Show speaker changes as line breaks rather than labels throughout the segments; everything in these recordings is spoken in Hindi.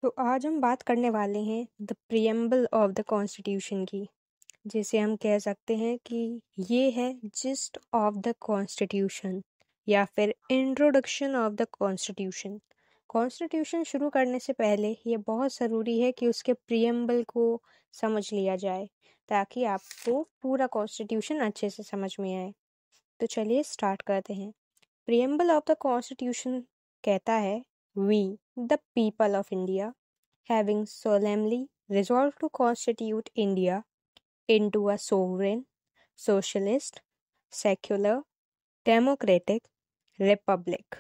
तो आज हम बात करने वाले हैं the preamble of the constitution की, जिसे हम कह सकते हैं कि ये है जिस्ट ऑफ द कॉन्स्टिट्यूशन या फिर introduction of the constitution. Constitution शुरू करने से पहले ये बहुत ज़रूरी है कि उसके प्रियम्बल को समझ लिया जाए ताकि आपको पूरा कॉन्स्टिट्यूशन अच्छे से समझ में आए। तो चलिए स्टार्ट करते हैं। प्रियम्बल ऑफ द कॉन्स्टिट्यूशन कहता है, we the people of India having solemnly resolved to constitute India into a sovereign, socialist, secular, democratic republic,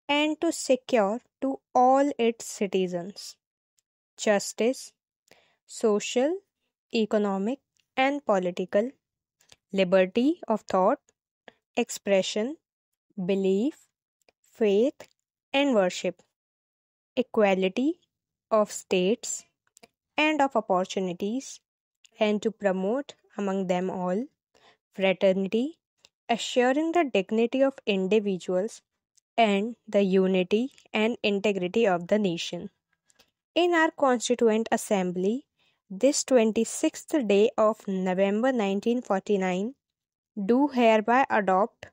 and to secure to all its citizens justice, social, economic, and political liberty of thought, expression, belief, faith, and worship, equality of states and of opportunities, and to promote among them all fraternity, assuring the dignity of individuals and the unity and integrity of the nation. In our Constituent Assembly, this 26th day of November 1949, do hereby adopt,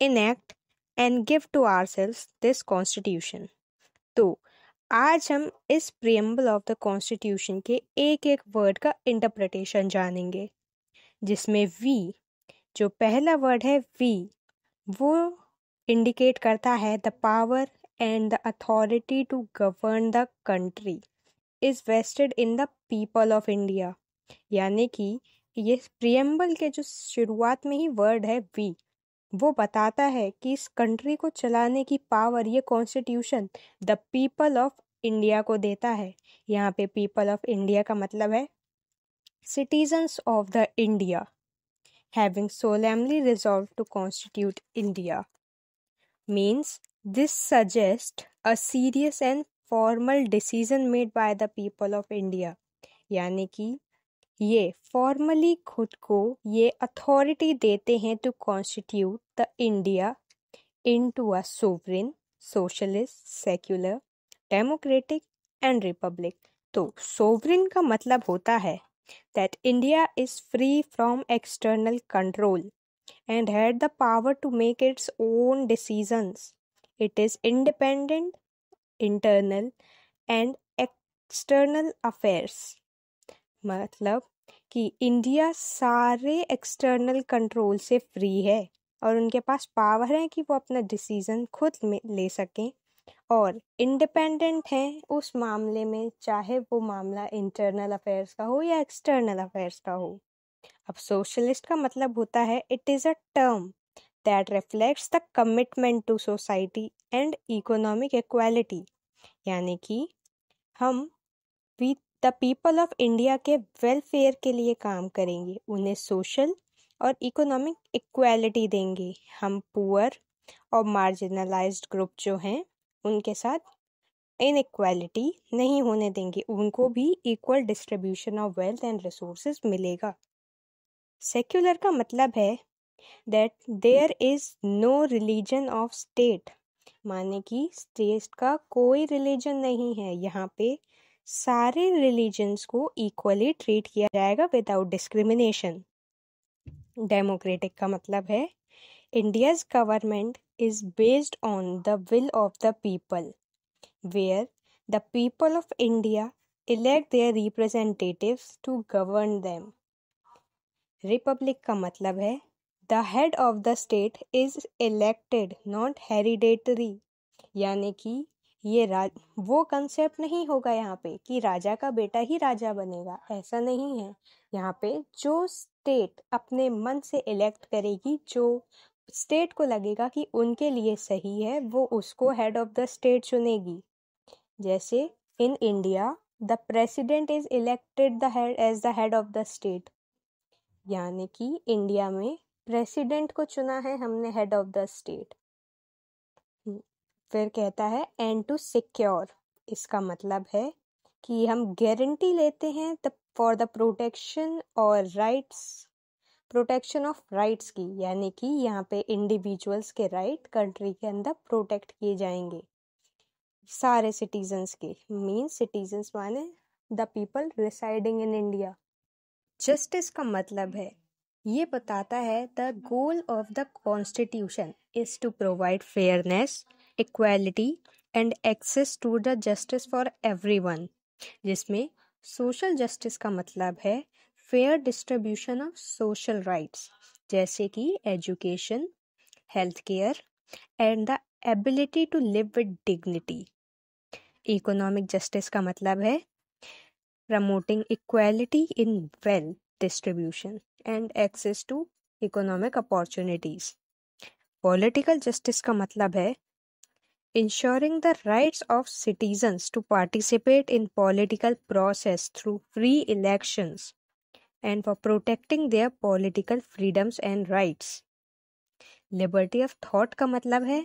enact, and give to ourselves this Constitution. तो आज हम इस प्रियम्बल ऑफ द कॉन्स्टिट्यूशन के एक एक वर्ड का इंटरप्रिटेशन जानेंगे, जिसमें वी जो पहला वर्ड है वी वो इंडिकेट करता है the power and the authority to govern the country is vested in the people of India. यानी कि ये प्रियम्बल के जो शुरुआत में ही वर्ड है वी वो बताता है कि इस कंट्री को चलाने की पावर ये constitution the people of India को देता है। यहाँ पे पीपल ऑफ इंडिया का मतलब है citizens of the India having solemnly resolved to constitute India means this suggests a serious and formal decision made by the people of India। यानी कि ये फॉर्मली खुद को ये अथॉरिटी देते हैं to constitute the India into a sovereign, socialist, secular, democratic and republic. तो सोवरेन का मतलब होता है that India is free from external control and had the power to make its own decisions. It is independent, internal and external affairs। मतलब कि इंडिया सारे एक्सटर्नल कंट्रोल से फ्री है और उनके पास पावर है कि वो अपना डिसीजन खुद में ले सकें और इंडिपेंडेंट हैं उस मामले में, चाहे वो मामला इंटरनल अफेयर्स का हो या एक्सटर्नल अफेयर्स का हो। अब सोशलिस्ट का मतलब होता है it is a term that reflects the commitment to society and economic equality. यानी कि हम we the people of India के वेलफेयर के लिए काम करेंगे, उन्हें सोशल और इकोनॉमिक इक्वालिटी देंगे। हम पुअर और मार्जिनलाइज्ड ग्रुप जो हैं उनके साथ इनइक्वालिटी नहीं होने देंगे, उनको भी equal distribution of wealth and resources मिलेगा। सेक्युलर का मतलब है that there is no religion of state, माने कि स्टेट का कोई रिलीजन नहीं है, यहाँ पे सारे रिलीजन्स को इक्वली ट्रीट किया जाएगा विदाउट डिस्क्रिमिनेशन। डेमोक्रेटिक का मतलब है India's government is based on the will of the people, where the people of India elect their representatives to govern them। Republic का मतलब है The head of the state is elected, not hereditary। यानी कि ये वो कंसेप्ट नहीं होगा यहाँ पे कि राजा का बेटा ही राजा बनेगा, ऐसा नहीं है। यहाँ पे जो स्टेट अपने मन से इलेक्ट करेगी, जो स्टेट को लगेगा कि उनके लिए सही है, वो उसको हेड ऑफ द स्टेट चुनेगी। जैसे in India the president is elected the head as the head of the state. यानी कि इंडिया में प्रेसिडेंट को चुना है हमने हेड ऑफ द स्टेट। फिर कहता है एंड टू सिक्योर, इसका मतलब है कि हम गारंटी लेते हैं फॉर द प्रोटेक्शन और राइट्स, प्रोटेक्शन ऑफ राइट्स की। यानी कि यहाँ पे इंडिविजुअल्स के राइट कंट्री के अंदर प्रोटेक्ट किए जाएंगे। सारे सिटीजन्स के, मीन्स सिटीजन्स माने the people residing in India. Justice का मतलब है, ये बताता है the goal of the constitution is to provide fairness, equality and access to the justice for everyone, जिसमें सोशल जस्टिस का मतलब है fair distribution of social rights, जैसे कि education, health care and the ability to live with dignity. Economic justice का मतलब है promoting equality in wealth distribution and access to economic opportunities. Political justice का मतलब है ensuring the rights of citizens to participate in political process through free elections and for protecting their political freedoms and rights. Liberty of thought का मतलब है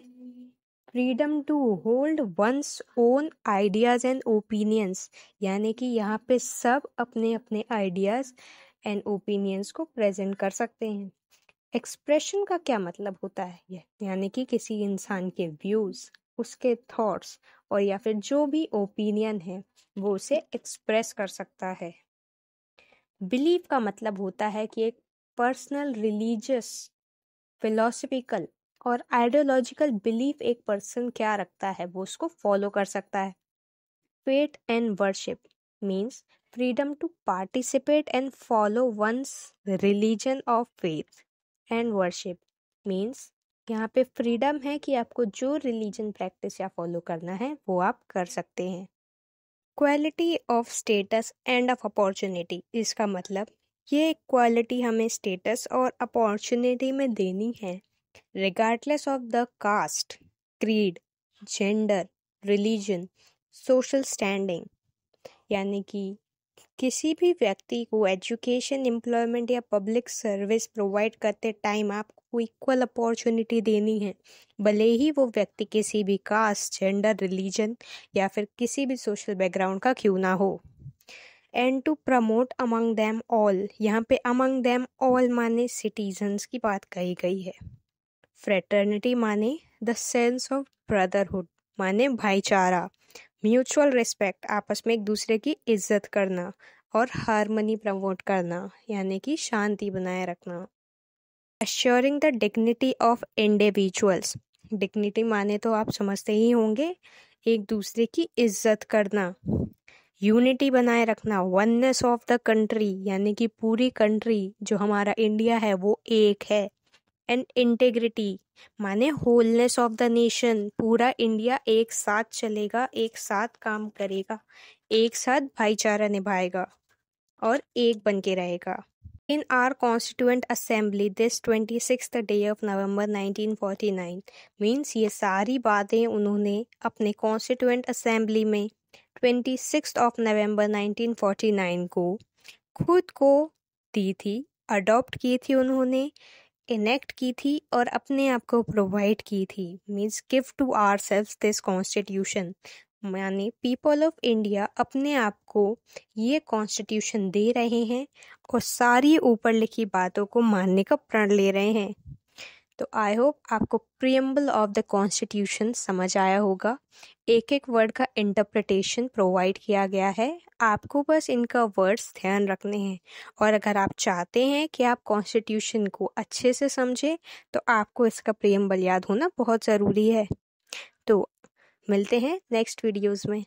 freedom to hold one's own ideas and opinions, यानी कि यहाँ पे सब अपने अपने ideas and opinions को present कर सकते हैं। एक्सप्रेशन का क्या मतलब होता है, यानी कि किसी इंसान के व्यूज, उसके थॉट्स और या फिर जो भी ओपिनियन है वो उसे एक्सप्रेस कर सकता है। बिलीफ का मतलब होता है कि एक पर्सनल, रिलीजियस, फिलोसफिकल और आइडियोलॉजिकल बिलीफ एक पर्सन क्या रखता है वो उसको फॉलो कर सकता है। Faith and worship means freedom to participate and follow one's religion of faith and worship means यहाँ पे फ्रीडम है कि आपको जो रिलीजन प्रैक्टिस या फॉलो करना है वो आप कर सकते हैं। Quality of status end of opportunity, इसका मतलब ये इक्वालिटी हमें स्टेटस और अपॉर्चुनिटी में देनी है regardless of the caste, creed, gender, religion, social standing, यानी कि किसी भी व्यक्ति को एजुकेशन, एम्प्लॉयमेंट या पब्लिक सर्विस प्रोवाइड करते टाइम आपको इक्वल अपॉर्चुनिटी देनी है, भले ही वो व्यक्ति किसी भी कास्ट, जेंडर, रिलीजन या फिर किसी भी सोशल बैकग्राउंड का क्यों ना हो। And to promote among them all, यहाँ पे अमंग देम ऑल माने सिटीजन्स की बात कही गई है। फ्रेटर्निटी माने द सेंस ऑफ ब्रदरहुड, माने भाईचारा, म्यूचुअल रिस्पेक्ट, आपस में एक दूसरे की इज्जत करना और हार्मनी प्रमोट करना, यानी कि शांति बनाए रखना। Assuring the dignity of individuals, dignity माने तो आप समझते ही होंगे, एक दूसरे की इज्जत करना। यूनिटी बनाए रखना, वननेस ऑफ द कंट्री, यानी कि पूरी कंट्री जो हमारा इंडिया है वो एक है। एंड इंटेग्रिटी माने होलनेस ऑफ द नेशन, पूरा इंडिया एक साथ चलेगा, एक साथ काम करेगा, एक साथ भाईचारा निभाएगा और एक बन के रहेगा। इन our constituent assembly this 26th day of November 1949 means ये सारी बातें उन्होंने अपने कॉन्स्टिट्यूएंट असेंबली में 26 नवंबर 1949 को खुद को दी थी, अडॉप्ट की थी उन्होंने, इनेक्ट की थी और अपने आप को प्रोवाइड की थी। Means give to our self this constitution, यानी पीपल ऑफ इंडिया अपने आप को ये कॉन्स्टिट्यूशन दे रहे हैं और सारी ऊपर लिखी बातों को मानने का प्रण ले रहे हैं। तो आई होप आपको प्रीएम्बल ऑफ द कॉन्स्टिट्यूशन समझ आया होगा। एक एक वर्ड का इंटरप्रिटेशन प्रोवाइड किया गया है, आपको बस इनका वर्ड्स ध्यान रखने हैं। और अगर आप चाहते हैं कि आप कॉन्स्टिट्यूशन को अच्छे से समझें तो आपको इसका प्रीएम्बल याद होना बहुत ज़रूरी है। तो मिलते हैं नेक्स्ट वीडियोज़ में।